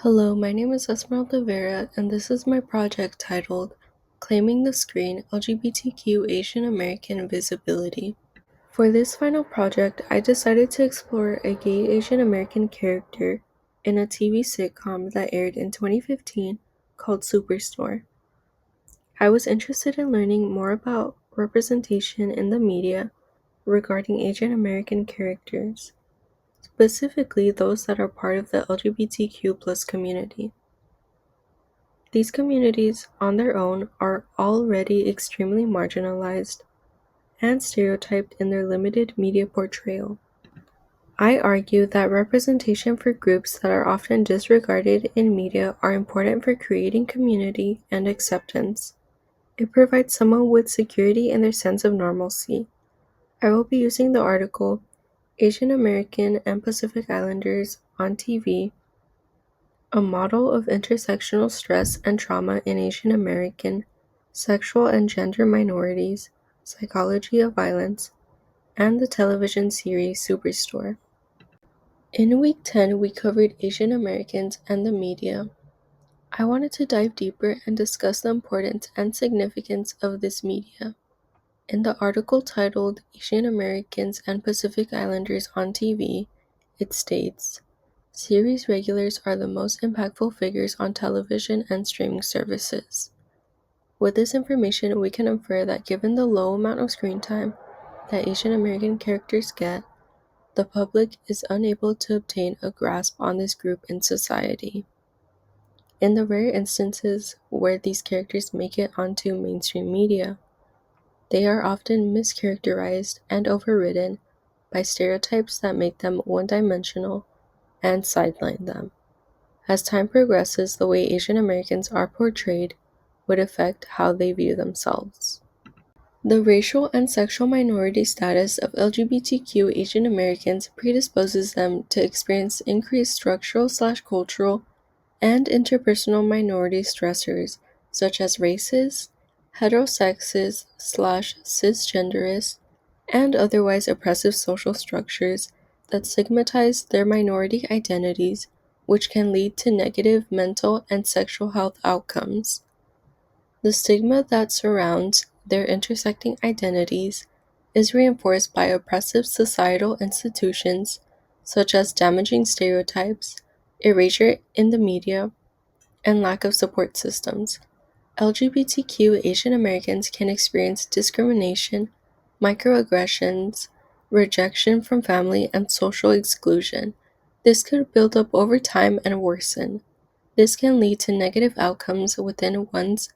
Hello, my name is Esmeralda Vera, and this is my project titled Claiming the Screen LGBTQ Asian American Visibility. For this final project, I decided to explore a gay Asian American character in a TV sitcom that aired in 2015 called Superstore. I was interested in learning more about representation in the media regarding Asian American characters, specifically those that are part of the LGBTQ plus community. These communities, on their own, are already extremely marginalized and stereotyped in their limited media portrayal. I argue that representation for groups that are often disregarded in media are important for creating community and acceptance. It provides someone with security in their sense of normalcy. I will be using the article Asian American and Pacific Islanders on TV, a model of intersectional stress and trauma in Asian American, sexual and gender minorities, psychology of violence, and the television series Superstore. In week 10, we covered Asian Americans and the media. I wanted to dive deeper and discuss the importance and significance of this media. In the article titled Asian Americans and Pacific Islanders on TV, it states, series regulars are the most impactful figures on television and streaming services. With this information, we can infer that given the low amount of screen time that Asian American characters get, the public is unable to obtain a grasp on this group in society. In the rare instances where these characters make it onto mainstream media, they are often mischaracterized and overridden by stereotypes that make them one-dimensional and sideline them. As time progresses, the way Asian Americans are portrayed would affect how they view themselves. The racial and sexual minority status of LGBTQ Asian Americans predisposes them to experience increased structural/cultural and interpersonal minority stressors such as racist, heterosexist/cisgenderist, and otherwise oppressive social structures that stigmatize their minority identities, which can lead to negative mental and sexual health outcomes. The stigma that surrounds their intersecting identities is reinforced by oppressive societal institutions such as damaging stereotypes, erasure in the media, and lack of support systems. LGBTQ Asian Americans can experience discrimination, microaggressions, rejection from family, and social exclusion. This could build up over time and worsen. This can lead to negative outcomes within one's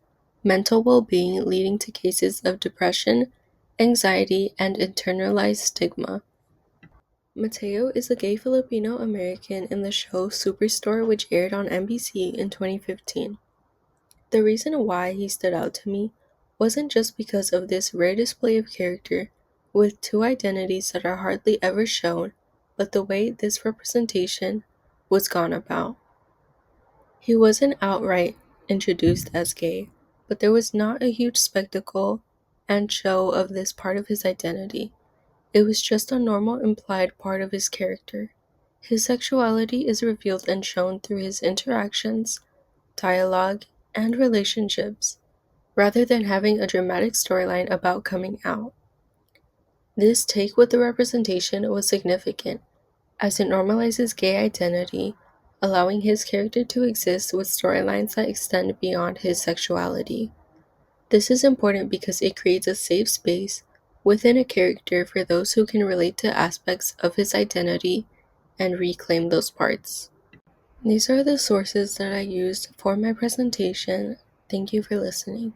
mental well-being, leading to cases of depression, anxiety, and internalized stigma. Mateo is a gay Filipino American in the show Superstore, which aired on NBC in 2015. The reason why he stood out to me wasn't just because of this rare display of character with two identities that are hardly ever shown, but the way this representation was gone about. He wasn't outright introduced as gay, but there was not a huge spectacle and show of this part of his identity. It was just a normal implied part of his character. His sexuality is revealed and shown through his interactions, dialogue, and relationships, rather than having a dramatic storyline about coming out. This take with the representation was significant, as it normalizes gay identity, allowing his character to exist with storylines that extend beyond his sexuality. This is important because it creates a safe space within a character for those who can relate to aspects of his identity and reclaim those parts. These are the sources that I used for my presentation. Thank you for listening.